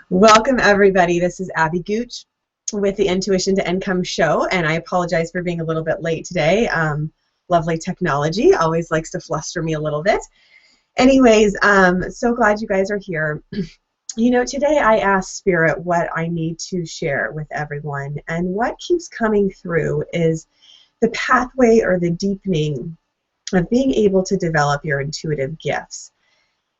Welcome, everybody. This is Abby Gooch with the Intuition to Income show, and I apologize for being a little bit late today. Lovely technology always likes to fluster me a little bit. Anyways, so glad you guys are here. You know, today I asked Spirit what I need to share with everyone, and what keeps coming through is the pathway or the deepening of being able to develop your intuitive gifts.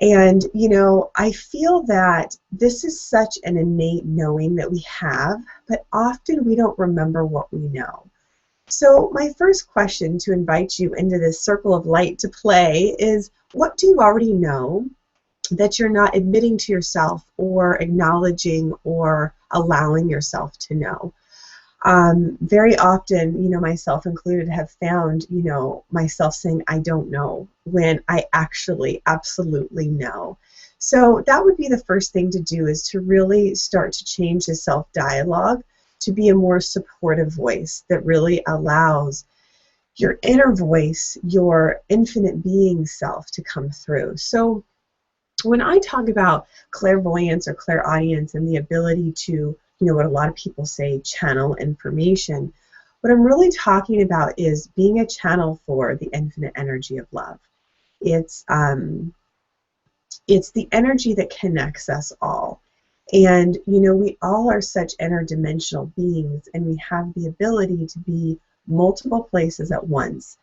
And, you know, I feel that this is such an innate knowing that we have, but often we don't remember what we know. So my first question to invite you into this circle of light to play is, what do you already know that you're not admitting to yourself or acknowledging or allowing yourself to know? Very often, you know, myself included, have found, you know, myself saying, I don't know, when I actually absolutely know. So that would be the first thing to do, is to really start to change the self-dialogue to be a more supportive voice that really allows your inner voice, your infinite being self, to come through. So when I talk about clairvoyance or clairaudience and the ability to, you know, what a lot of people say, channel information, what I'm really talking about is being a channel for the infinite energy of love. It's the energy that connects us all. And, you know, we all are such interdimensional beings, and we have the ability to be multiple places at once,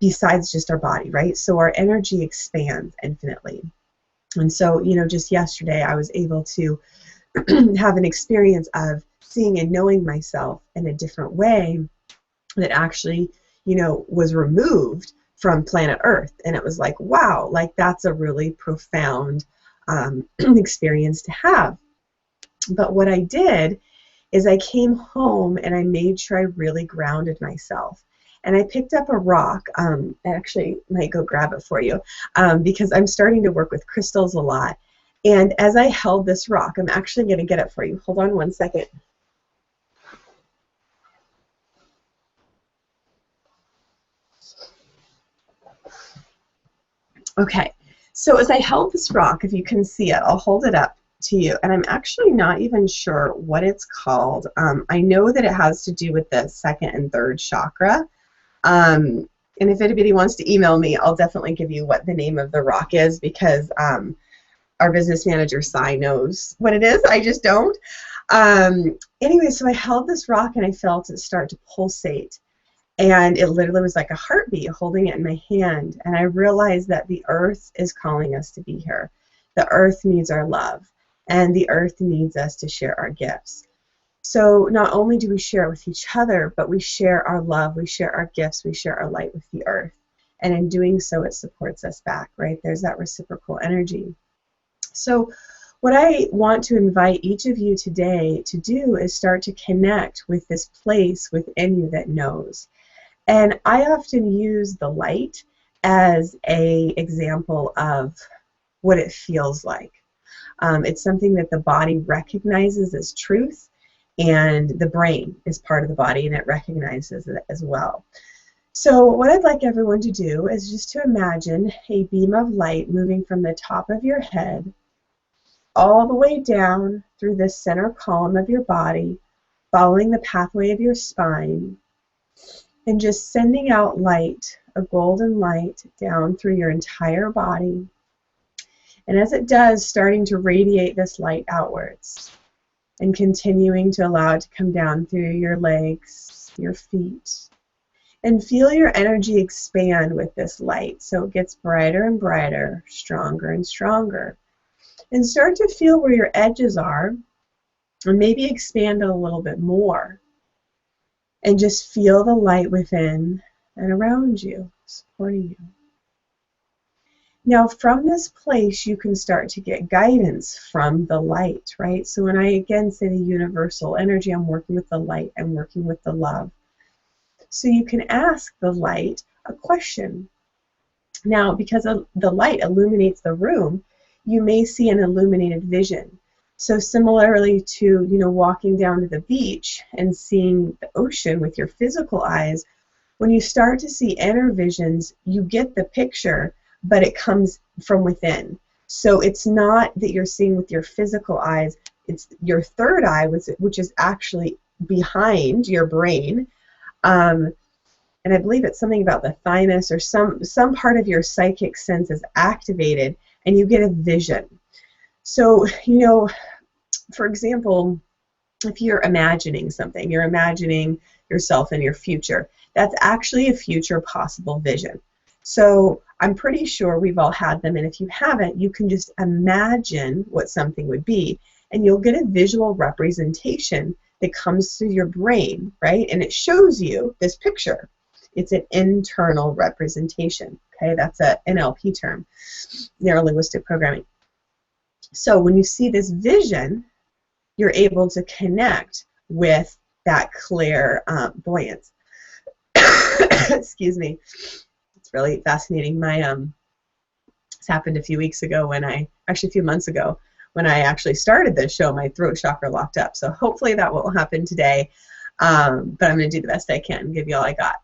besides just our body, right? So our energy expands infinitely. And so, you know, just yesterday I was able to have an experience of seeing and knowing myself in a different way that actually, you know, was removed from planet Earth. And it was like, wow, like that's a really profound experience to have. But what I did is I came home and I made sure I really grounded myself. And I picked up a rock. I actually might go grab it for you because I'm starting to work with crystals a lot. And as I held this rock, I'm actually going to get it for you. Hold on one second. Okay, so as I held this rock, if you can see it, I'll hold it up to you. And I'm actually not even sure what it's called. I know that it has to do with the second and third chakra. And if anybody wants to email me, I'll definitely give you what the name of the rock is, because our business manager, Sai, knows what it is. I just don't. Anyway, so I held this rock and I felt it start to pulsate. And it literally was like a heartbeat, holding it in my hand. And I realized that the earth is calling us to be here. The earth needs our love. And the earth needs us to share our gifts. So not only do we share it with each other, but we share our love, we share our gifts, we share our light with the earth. And in doing so, it supports us back, right? There's that reciprocal energy. So what I want to invite each of you today to do is start to connect with this place within you that knows. And I often use the light as an example of what it feels like. It's something that the body recognizes as truth, and the brain is part of the body, and it recognizes it as well. So what I'd like everyone to do is just to imagine a beam of light moving from the top of your head all the way down through the center column of your body, following the pathway of your spine, and just sending out light, a golden light, down through your entire body. And as it does, starting to radiate this light outwards, and continuing to allow it to come down through your legs, your feet. And feel your energy expand with this light, so it gets brighter and brighter, stronger and stronger. And start to feel where your edges are, and maybe expand it a little bit more. And just feel the light within and around you, supporting you. Now from this place, you can start to get guidance from the light, right? So when I again say the universal energy, I'm working with the light, I'm working with the love. So you can ask the light a question. Now, because the light illuminates the room, you may see an illuminated vision. So similarly to, you know, walking down to the beach and seeing the ocean with your physical eyes, when you start to see inner visions, you get the picture, but it comes from within. So it's not that you're seeing with your physical eyes, it's your third eye, which is actually behind your brain. And I believe it's something about the thymus or some part of your psychic sense is activated and you get a vision. So, you know, for example, if you're imagining something, you're imagining yourself in your future, that's actually a future possible vision. So I'm pretty sure we've all had them, and if you haven't, you can just imagine what something would be, and you'll get a visual representation that comes through your brain, right? And it shows you this picture. It's an internal representation, okay? That's a NLP term, neuro-linguistic programming. So when you see this vision, you're able to connect with that clairvoyance. Excuse me. It's really fascinating. This happened a few weeks ago actually a few months ago, when I actually started this show, my throat chakra locked up. So hopefully that won't happen today, but I'm going to do the best I can and give you all I got.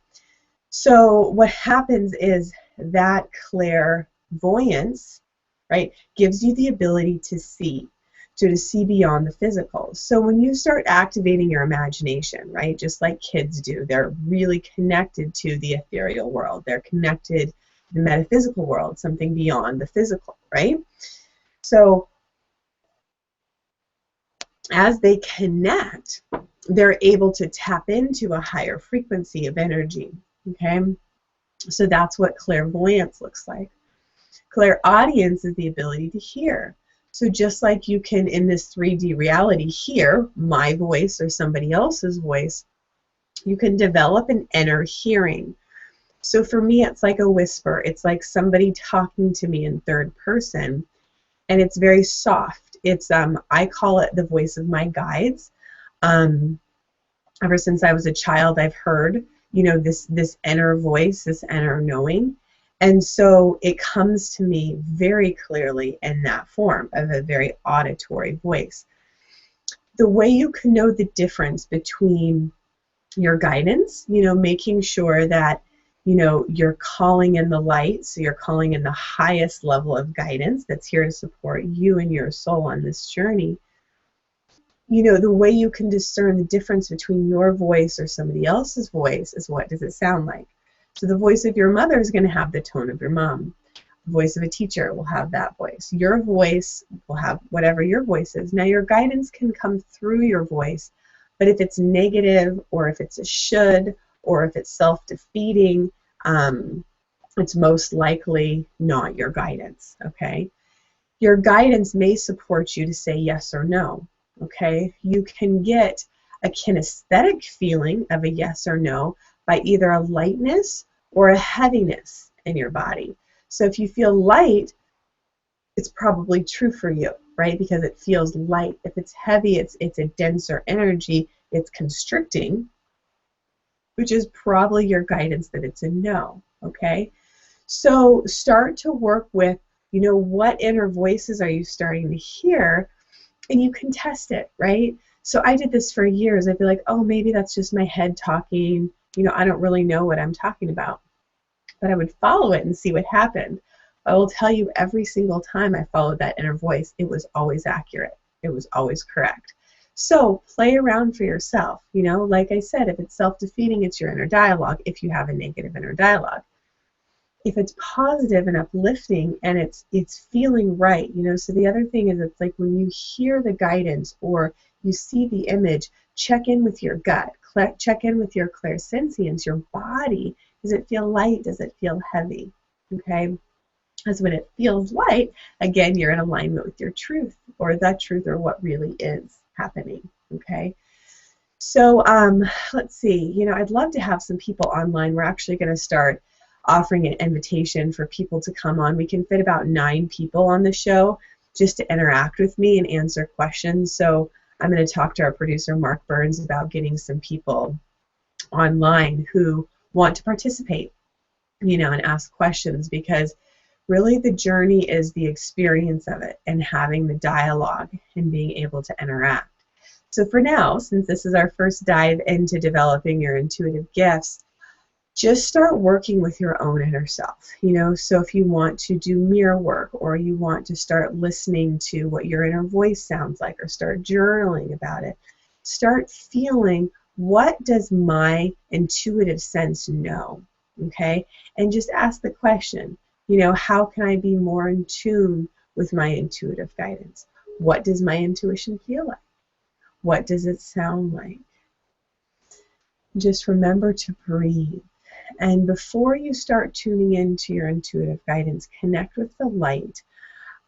So what happens is that clairvoyance, right, gives you the ability to see. To see beyond the physical. So when you start activating your imagination, right, just like kids do, they're really connected to the ethereal world. They're connected to the metaphysical world, something beyond the physical, right? So as they connect, they're able to tap into a higher frequency of energy, okay? So that's what clairvoyance looks like. Clairaudience is the ability to hear. So just like you can, in this 3D reality, hear my voice or somebody else's voice, you can develop an inner hearing. So for me, it's like a whisper. It's like somebody talking to me in third person, and it's very soft. It's I call it the voice of my guides. Ever since I was a child, I've heard, you know, this inner voice, this inner knowing. And so it comes to me very clearly in that form of a very auditory voice. The way you can know the difference between your guidance, you know, making sure that, you know, you're calling in the light, so you're calling in the highest level of guidance that's here to support you and your soul on this journey. You know, the way you can discern the difference between your voice or somebody else's voice is, what does it sound like? So the voice of your mother is going to have the tone of your mom. The voice of a teacher will have that voice. Your voice will have whatever your voice is. Now your guidance can come through your voice, but if it's negative, or if it's a should, or if it's self-defeating, it's most likely not your guidance, okay? Your guidance may support you to say yes or no, okay? You can get a kinesthetic feeling of a yes or no by either a lightness or a heaviness in your body. So if you feel light, it's probably true for you, right? Because it feels light. If it's heavy, it's a denser energy, it's constricting, which is probably your guidance that it's a no, okay? So start to work with, you know, what inner voices are you starting to hear, and you can test it, right? So I did this for years. I'd be like, oh, maybe that's just my head talking. You know, I don't really know what I'm talking about. But I would follow it and see what happened. I will tell you, every single time I followed that inner voice, it was always accurate. It was always correct. So play around for yourself. You know, like I said, if it's self-defeating, it's your inner dialogue if you have a negative inner dialogue. If it's positive and uplifting and it's feeling right, you know, so the other thing is, it's like when you hear the guidance or you see the image, check in with your gut, check in with your clairsentience, your body. Does it feel light? Does it feel heavy? Okay? Because when it feels light, again, you're in alignment with your truth, or the truth, or what really is happening. Okay? So let's see. You know, I'd love to have some people online. We're actually going to start offering an invitation for people to come on. We can fit about 9 people on the show just to interact with me and answer questions. So I'm going to talk to our producer, Mark Burns, about getting some people online who want to participate, you know, and ask questions, because really the journey is the experience of it and having the dialogue and being able to interact. So for now, since this is our first dive into developing your intuitive gifts, just start working with your own inner self. So if you want to do mirror work, or you want to start listening to what your inner voice sounds like, or start journaling about it, start feeling, what does my intuitive sense know? Okay? And just ask the question, how can I be more in tune with my intuitive guidance? What does my intuition feel like? What does it sound like? Just remember to breathe. And before you start tuning into your intuitive guidance, connect with the light.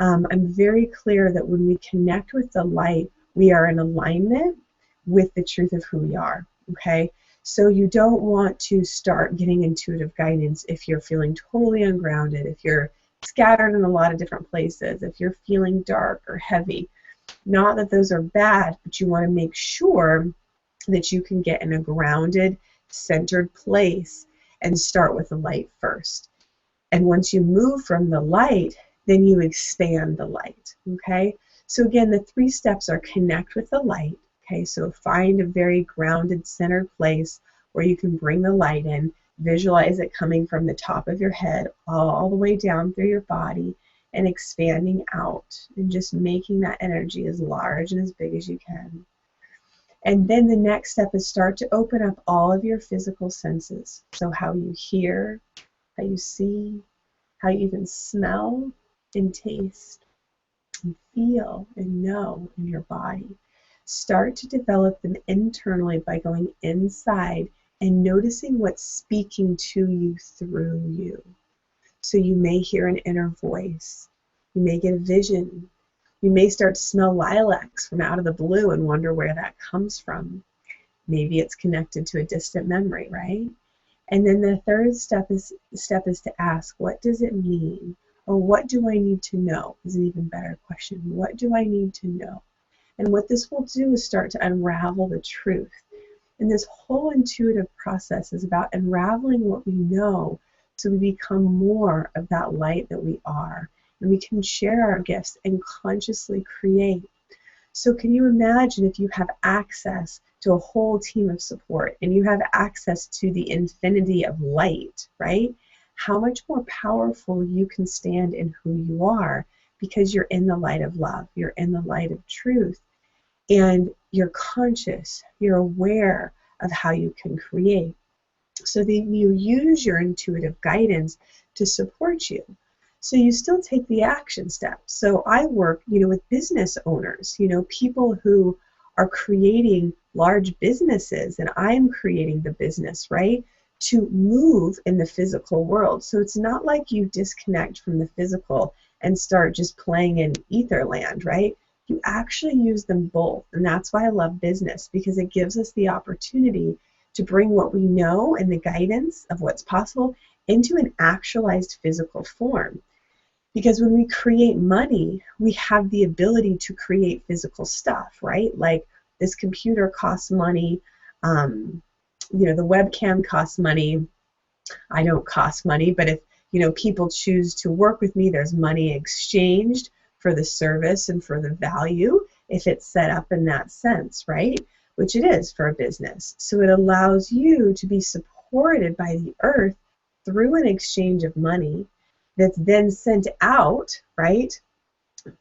I'm very clear that when we connect with the light, we are in alignment with the truth of who we are, okay? So you don't want to start getting intuitive guidance if you're feeling totally ungrounded, if you're scattered in a lot of different places, if you're feeling dark or heavy. Not that those are bad, but you want to make sure that you can get in a grounded, centered place and start with the light first. And once you move from the light, then you expand the light, okay? So again, the 3 steps are connect with the light, okay? So find a very grounded, centered place where you can bring the light in, visualize it coming from the top of your head all the way down through your body and expanding out and just making that energy as large and as big as you can. And then the next step is start to open up all of your physical senses. So how you hear, how you see, how you even smell and taste and feel and know in your body. Start to develop them internally by going inside and noticing what's speaking to you through you. So you may hear an inner voice. You may get a vision. You may start to smell lilacs from out of the blue and wonder where that comes from. Maybe it's connected to a distant memory, right? And then the third step is to ask, what does it mean? Or what do I need to know? Is an even better question. What do I need to know? And what this will do is start to unravel the truth. And this whole intuitive process is about unraveling what we know so we become more of that light that we are. And we can share our gifts and consciously create. So can you imagine if you have access to a whole team of support and you have access to the infinity of light, right? How much more powerful you can stand in who you are because you're in the light of love, you're in the light of truth, and you're conscious, you're aware of how you can create. So then you use your intuitive guidance to support you. So you still take the action steps. So I work, with business owners, people who are creating large businesses, and I'm creating the business, right, to move in the physical world. So it's not like you disconnect from the physical and start just playing in ether land, right? You actually use them both, and that's why I love business, because it gives us the opportunity to bring what we know and the guidance of what's possible into an actualized physical form. Because when we create money, we have the ability to create physical stuff, right? Like this computer costs money, the webcam costs money. I don't cost money, but if people choose to work with me, there's money exchanged for the service and for the value if it's set up in that sense, right? Which it is for a business. So it allows you to be supported by the earth through an exchange of money that's then sent out, right?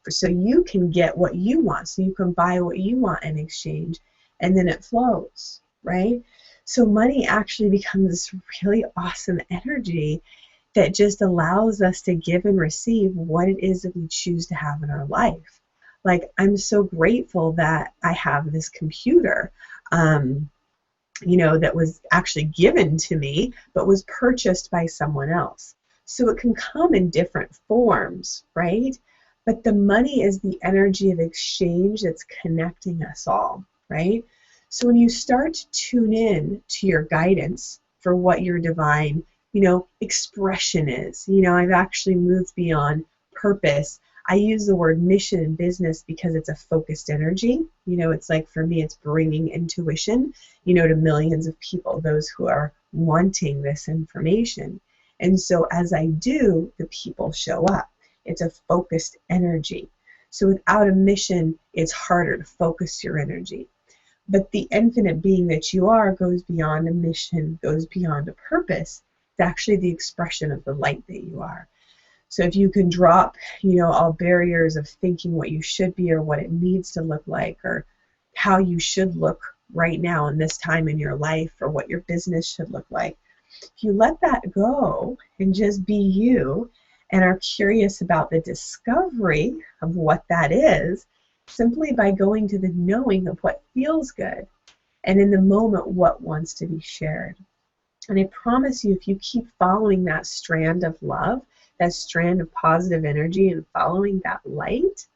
So you can get what you want, so you can buy what you want in exchange, and then it flows, right? So money actually becomes this really awesome energy that just allows us to give and receive what it is that we choose to have in our life. Like, I'm so grateful that I have this computer, that was actually given to me, but was purchased by someone else. So it can come in different forms, right? But the money is the energy of exchange that's connecting us all, right? So when you start to tune in to your guidance for what your divine, expression is, I've actually moved beyond purpose. I use the word mission in business because it's a focused energy. It's like, for me, it's bringing intuition, to millions of people, those who are wanting this information. And so as I do, the people show up. It's a focused energy. So without a mission, it's harder to focus your energy. But the infinite being that you are goes beyond a mission, goes beyond a purpose. It's actually the expression of the light that you are. So if you can drop, all barriers of thinking what you should be or what it needs to look like or how you should look right now in this time in your life or what your business should look like, if you let that go and just be you and are curious about the discovery of what that is, simply by going to the knowing of what feels good and in the moment what wants to be shared. And I promise you, if you keep following that strand of love, that strand of positive energy and following that light,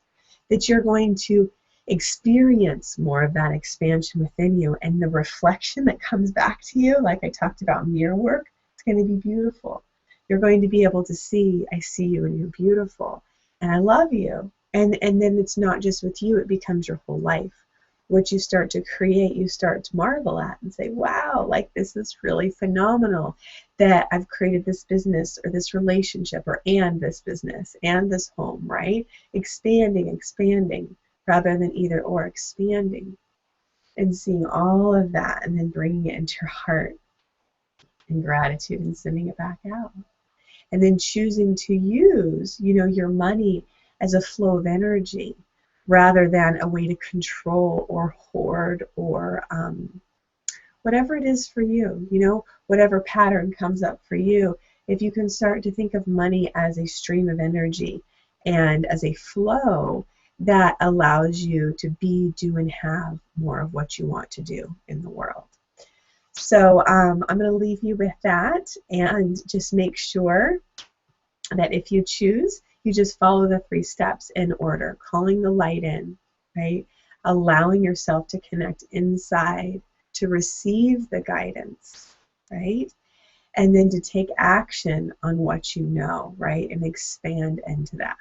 that you're going to experience more of that expansion within you, and the reflection that comes back to you, like I talked about mirror work, it's going to be beautiful. You're going to be able to see, I see you and you're beautiful and I love you. And then it's not just with you, it becomes your whole life. What you start to create, you start to marvel at and say, wow, like this is really phenomenal that I've created this business or this relationship and this business and this home, right? Expanding rather than either or, expanding and seeing all of that and then bringing it into your heart in gratitude and sending it back out. And then choosing to use, your money as a flow of energy rather than a way to control or hoard or whatever it is for you, whatever pattern comes up for you. If you can start to think of money as a stream of energy and as a flow that allows you to be, do, and have more of what you want to do in the world. So I'm going to leave you with that, and just make sure that if you choose, you just follow the 3 steps in order, calling the light in, right? Allowing yourself to connect inside, to receive the guidance, right? And then to take action on what you know, right? And expand into that.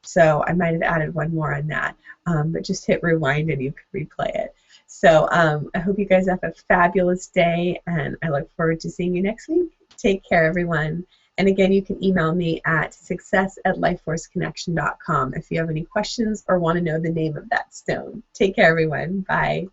So I might have added one more on that, but just hit rewind and you can replay it. So I hope you guys have a fabulous day, and I look forward to seeing you next week. Take care, everyone. And again, you can email me at success@lifeforceconnection.com if you have any questions or want to know the name of that stone. Take care, everyone. Bye.